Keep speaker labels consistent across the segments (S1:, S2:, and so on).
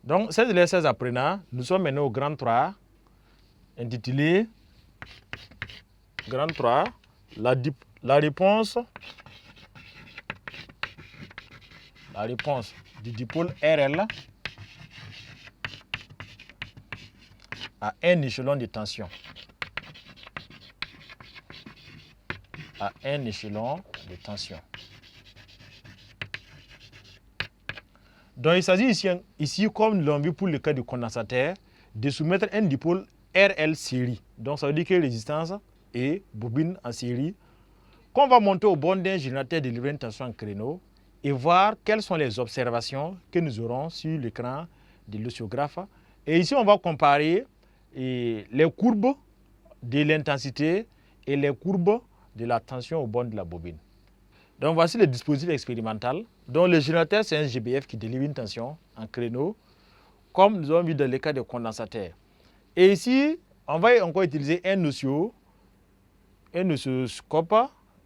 S1: Donc, ces élèves, ces apprenants, nous sommes maintenant au grand 3, intitulé grand 3, la réponse du dipôle RL à un échelon de tension. À un échelon de tension. Donc, il s'agit ici, comme nous l'avons vu pour le cas du condensateur, de soumettre un dipôle RL série. Donc, ça veut dire que résistance et bobine en série, qu'on va monter au bord d'un générateur de livrer une tension en créneau et voir quelles sont les observations que nous aurons sur l'écran de l'oscillographe. Et ici, on va comparer les courbes de l'intensité et les courbes de la tension au bord de la bobine. Donc voici le dispositif expérimental. Donc le générateur, c'est un GBF qui délivre une tension en créneau, comme nous avons vu dans le cas des condensateurs. Et ici, on va encore utiliser un oscilloscope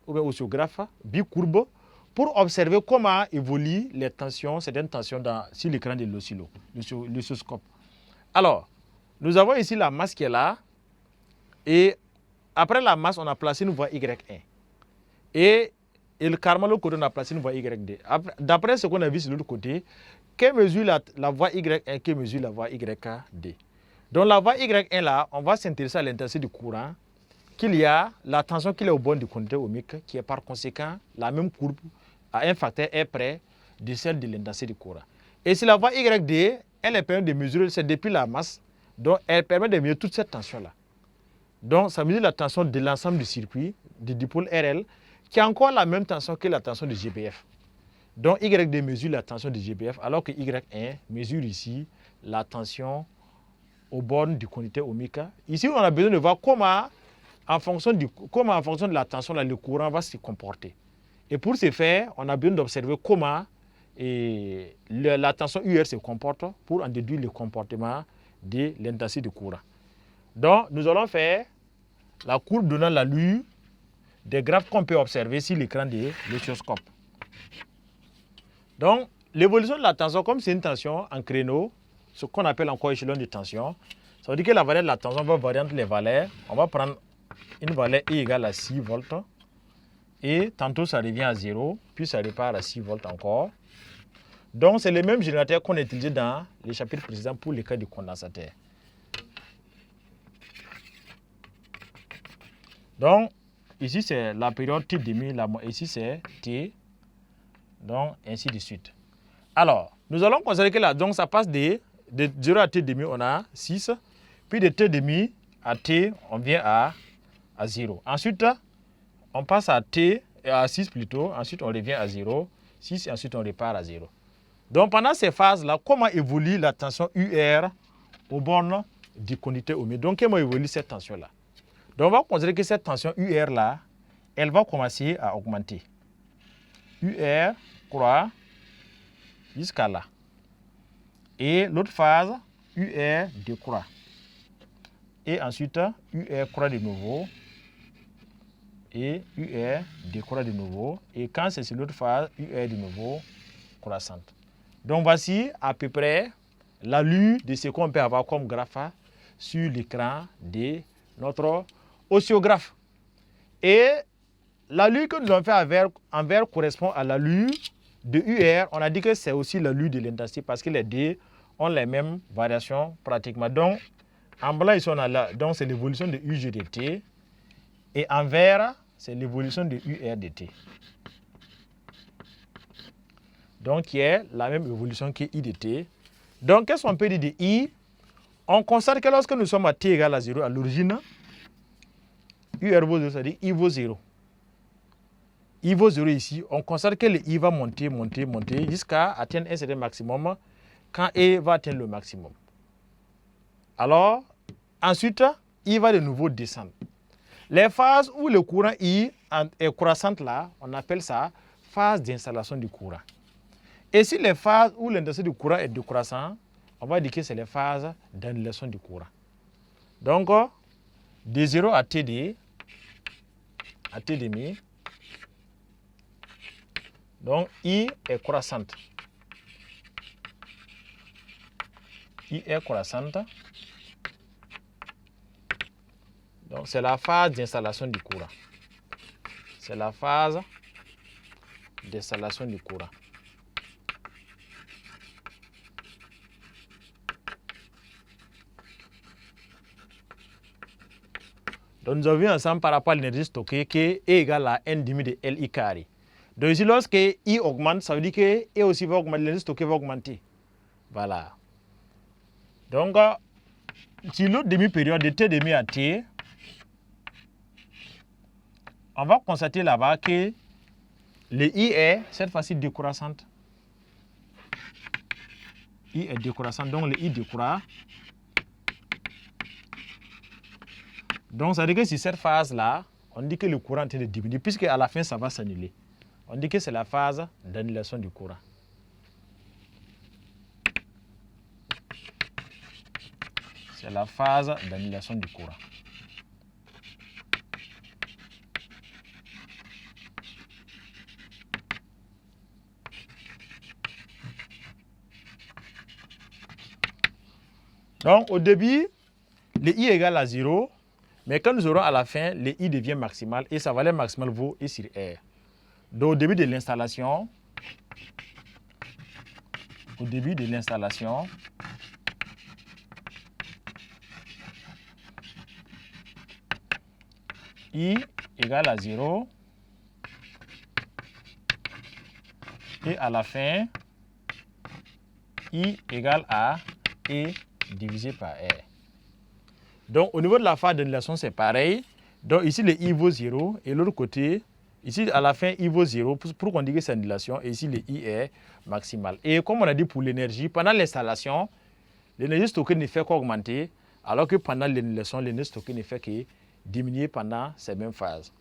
S1: ou un oscillographe bicourbe pour observer comment évoluent les tensions, certaines tensions sur l'écran de l'oscilloscope. Alors, nous avons ici la masse qui est là. Et après la masse, on a placé une voie Y1. Et le carrément, l'autre côté, on a placé une voie Y2. D'après ce qu'on a vu sur l'autre côté, que mesure la voie Y1, que mesure la voie YD. Donc la voie Y1 là, on va s'intéresser à l'intensité du courant, qu'il y a la tension qu'il est au bord du conducteur ohmique, qui est par conséquent la même courbe à un facteur R près de celle de l'intensité du courant. Et si la voie YD, elle permet de mesurer, c'est depuis la masse, donc elle permet de mesurer toute cette tension-là. Donc ça mesure la tension de l'ensemble du circuit, du dipôle RL, qui a encore la même tension que la tension du GBF. Donc YD mesure la tension du GBF, alors que Y1 mesure ici la tension au bord du conducteur ohmique. Ici, on a besoin de voir comment, en fonction de la tension, là, le courant va se comporter. Et pour ce faire, on a besoin d'observer comment la tension UR se comporte pour en déduire le comportement de l'intensité du courant. Donc, nous allons faire la courbe donnant l'allure des graphes qu'on peut observer sur l'écran de l'oscilloscope. Donc, l'évolution de la tension, comme c'est une tension en créneau, ce qu'on appelle encore échelon de tension, ça veut dire que la valeur de la tension va varier entre les valeurs. On va prendre une valeur I égale à 6 volts. Et tantôt, ça revient à 0, puis ça repart à 6 volts encore. Donc, c'est le même générateur qu'on a utilisé dans les chapitres précédents pour le cas du condensateur. Donc, ici, c'est la période T demi, ici, c'est T, donc ainsi de suite. Alors, nous allons considérer que là, donc ça passe de 0 à T demi, on a 6, puis de T demi à T, on vient à 0. Ensuite, on passe à T, à 6 plutôt, ensuite on revient à 0, 6, et ensuite on repart à 0. Donc, pendant ces phases-là, comment évolue la tension UR au bornes du conducteur ohmique? Donc, comment évolue cette tension-là? Donc, on va considérer que cette tension UR là, elle va commencer à augmenter. UR croît jusqu'à là. Et l'autre phase, UR décroît. Et ensuite, UR croît de nouveau. Et UR décroît de nouveau. Et quand c'est sur l'autre phase, UR de nouveau croissante. Donc, voici à peu près l'allure de ce qu'on peut avoir comme graphe sur l'écran de notre oscillographe. Et l'allure que nous avons fait en vert correspond à l'allure de UR. On a dit que c'est aussi l'allure de l'intensité parce que les deux ont les mêmes variations pratiquement. Donc, en blanc, ici, on a là, donc c'est l'évolution de UG de T. Et en vert, c'est l'évolution de UR de T. Donc, qui est la même évolution que I de T. Donc, qu'est-ce qu'on peut dire de I? On constate que lorsque nous sommes à T égale à 0 à l'origine, UR vaut 0, c'est-à-dire I vaut 0. I vaut 0 ici. On constate que le I va monter, monter, monter jusqu'à atteindre un certain maximum quand E va atteindre le maximum. Alors, ensuite, I va de nouveau descendre. Les phases où le courant I est croissante là, on appelle ça phase d'installation du courant. Et si les phases où l'intensité du courant est décroissante, on va dire que c'est les phases d'annulation du courant. Donc, de 0 à TD, à T demi, donc I est croissante. IR croissante. Donc, c'est la phase d'installation du courant. C'est la phase d'installation du courant. Donc, nous avons vu ensemble par rapport à l'énergie stockée que E égale à N demi de LI carré. Donc, ici, lorsque I augmente, ça veut dire que E aussi va augmenter, l'énergie stockée va augmenter. Voilà. Donc, si l'autre demi-période de T demi à T, on va constater là-bas que le I est, cette fois-ci, décroissante. I est décroissante, donc le I décroît. Donc, ça veut dire que sur cette phase-là, on dit que le courant est en train de diminuer, puisque à la fin, ça va s'annuler. On dit que c'est la phase d'annulation du courant. C'est la phase d'annulation du courant. Donc, au début, le I est égal à 0. Mais quand nous aurons à la fin, le I devient maximal et sa valeur maximale vaut I sur R. Donc, au début de l'installation, I égale à 0 et à la fin, I égale à E divisé par R. Donc, au niveau de la phase d'annulation, c'est pareil. Donc, ici, le I vaut 0 et l'autre côté, ici, à la fin, I vaut 0 pour qu'on dise que c'est annulation. Et ici, le I est maximal. Et comme on a dit pour l'énergie, pendant l'installation, l'énergie stockée ne fait qu'augmenter, alors que pendant l'annulation, l'énergie stockée ne fait que diminuer pendant ces mêmes phases.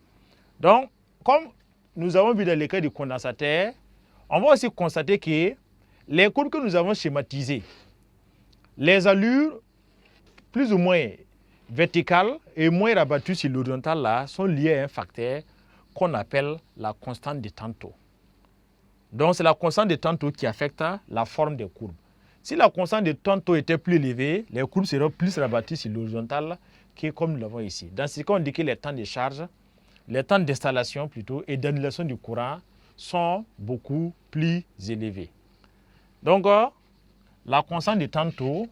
S1: Donc, comme nous avons vu dans le cas du condensateur, on va aussi constater que les courbes que nous avons schématisées, les allures plus ou moins verticales et moins rabattues sur l'horizontale là sont liées à un facteur qu'on appelle la constante de tantôt. Donc, c'est la constante de tantôt qui affecte la forme des courbes. Si la constante de tantôt était plus élevée, les courbes seront plus rabattues sur l'horizontale que comme nous l'avons ici. Dans ce cas, on dit que les temps de charge, les temps d'installation plutôt et d'annulation du courant sont beaucoup plus élevés. Donc, la constante de tantôt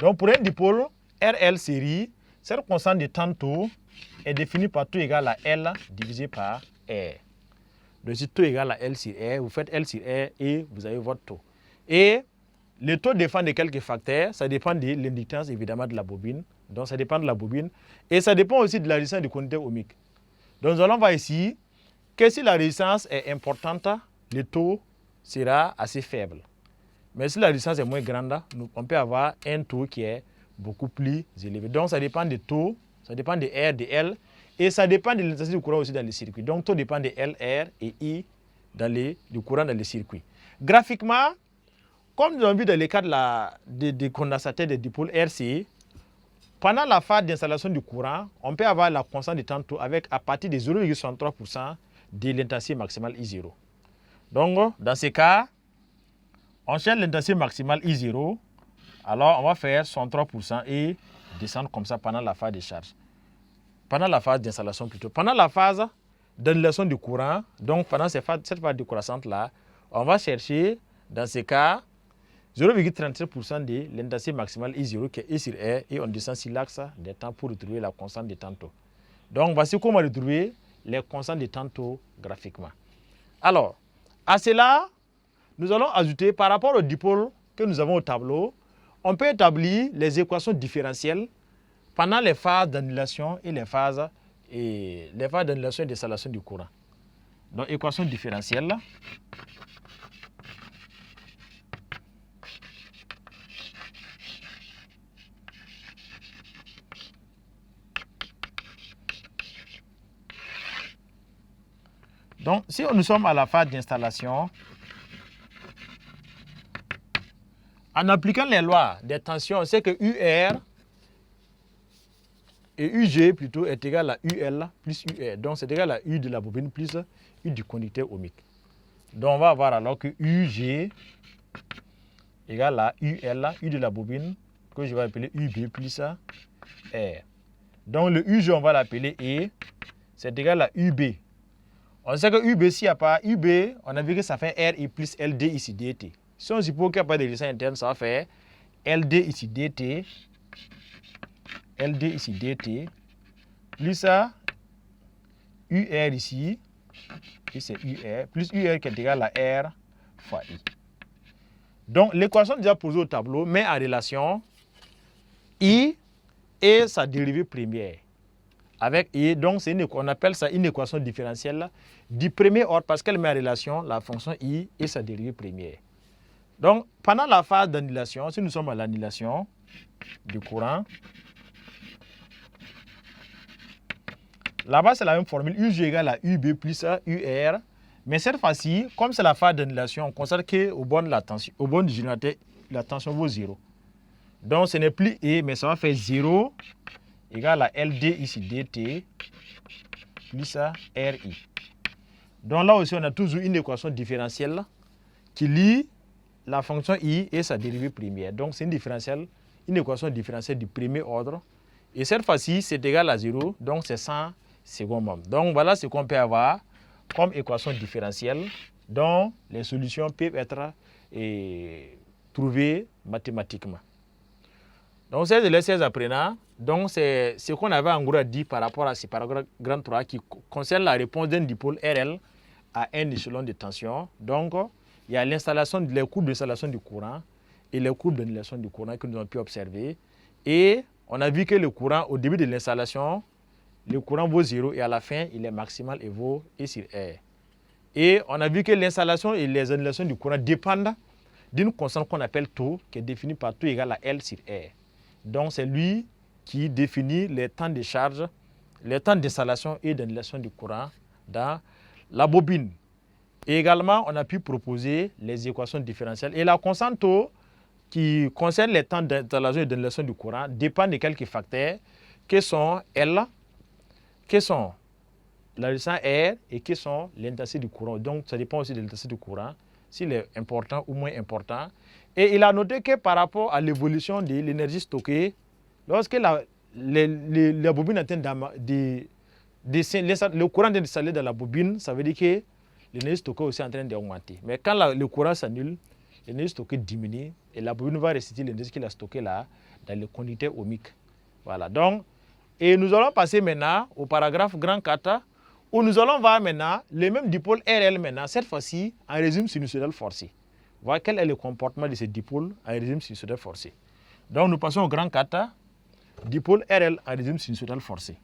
S1: donc, pour un dipôle RL série, cette constante de tantôt est définie par taux égal à L divisé par R. Donc, si taux égal à L sur R, vous faites L sur R et vous avez votre taux. Et le taux dépend de quelques facteurs. Ça dépend de l'inductance, évidemment, de la bobine. Donc, ça dépend de la bobine. Et ça dépend aussi de la résistance du conducteur ohmique. Donc, nous allons voir ici que si la résistance est importante, le taux sera assez faible. Mais si la résistance est moins grande, on peut avoir un taux qui est beaucoup plus élevé. Donc, ça dépend des taux, ça dépend de R, de L, et ça dépend de l'intensité du courant aussi dans les circuits. Donc, tout dépend de L, R et I du courant dans les circuits. Graphiquement, comme nous avons vu dans le cas des condensateurs de dipôles RC, pendant la phase d'installation du courant, on peut avoir la constante de tantôt avec à partir de 0,63% de l'intensité maximale I0. Donc, dans ce cas, on cherche l'intensité maximale I0, alors on va faire 63% et descendre comme ça pendant la phase de charge. Pendant la phase d'installation plutôt. Pendant la phase d'annulation du courant, donc pendant cette phase décroissante-là, on va chercher, dans ce cas, 0,37% de l'intensité maximale I0 qui est I sur R et on descend sur l'axe des temps pour retrouver la constante de tantôt. Donc, voici comment retrouver les constantes de tantôt graphiquement. Alors, à cela, nous allons ajouter, par rapport au dipôle que nous avons au tableau, on peut établir les équations différentielles pendant les phases d'annulation et les phases d'annulation et d'installation du courant. Donc, équation différentielle. Donc, si nous sommes à la phase d'installation, en appliquant les lois des tensions, on sait que UR et UG plutôt est égal à UL plus UR. Donc, c'est égal à U de la bobine plus U du conducteur ohmique. Donc on va avoir alors que UG égale à UL, U de la bobine, que je vais appeler UB plus R. Donc le UG, on va l'appeler E, c'est égal à UB. On sait que UB, s'il n'y a pas UB, on a vu que ça fait RI plus LD ici DT. Si on suppose qu'il n'y a pas de résistance interne, ça va faire LD ici DT, LD ici DT, plus ça, UR ici, c'est UR, plus UR qui est égal à R fois I. Donc l'équation déjà posée au tableau met en relation I et sa dérivée première. Avec I, donc on appelle ça une équation différentielle du premier ordre parce qu'elle met en relation la fonction I et sa dérivée première. Donc pendant la phase d'annulation, si nous sommes à l'annulation du courant, là-bas c'est la même formule, UG égale à UB plus UR, mais cette fois-ci, comme c'est la phase d'annulation, on constate qu'au borne du générateur, la tension vaut 0. Donc ce n'est plus E, mais ça va faire 0 égale à LD ici DT plus RI. Donc là aussi, on a toujours une équation différentielle qui lie la fonction I et sa dérivée première. Donc c'est une équation différentielle du premier ordre. Et cette fois-ci, c'est égal à 0, donc c'est 100 secondes même. Donc voilà ce qu'on peut avoir comme équation différentielle dont les solutions peuvent être trouvées mathématiquement. Donc, c'est les 16 apprenants. Donc, c'est ce qu'on avait en gros dit par rapport à ce paragraphe 3 qui concerne la réponse d'un dipôle RL à un échelon de tension. Donc, il y a les courbes d'installation du courant et les courbes d'annulation du courant que nous avons pu observer. Et on a vu que le courant, au début de l'installation, le courant vaut 0 et à la fin, il est maximal et vaut E sur R. Et on a vu que l'installation et les annulations du courant dépendent d'une constante qu'on appelle taux, qui est définie par taux égal à L sur R. Donc, c'est lui qui définit les temps de charge, les temps d'installation et d'annulation du courant dans la bobine. Et également, on a pu proposer les équations différentielles. Et la constante taux, qui concerne les temps d'installation et d'annulation du courant, dépend de quelques facteurs, qui sont L, qui sont la résistance R et qui sont l'intensité du courant. Donc, ça dépend aussi de l'intensité du courant, s'il est important ou moins important. Et il a noté que par rapport à l'évolution de l'énergie stockée, lorsque la bobine atteint le courant est installé dans la bobine, ça veut dire que l'énergie stockée est aussi en train d'augmenter. Mais quand le courant s'annule, l'énergie stockée diminue et la bobine va restituer l'énergie qu'il a stockée là dans le conducteur ohmique. Voilà. Donc, et nous allons passer maintenant au paragraphe grand 4 où nous allons voir maintenant les mêmes dipôles RL maintenant, cette fois-ci en régime sinusoïdal forcé. Voir quel est le comportement de ces dipôles en régime sinusoïdal forcé. Donc nous passons au grand 4, dipôle RL en régime sinusoïdal forcé.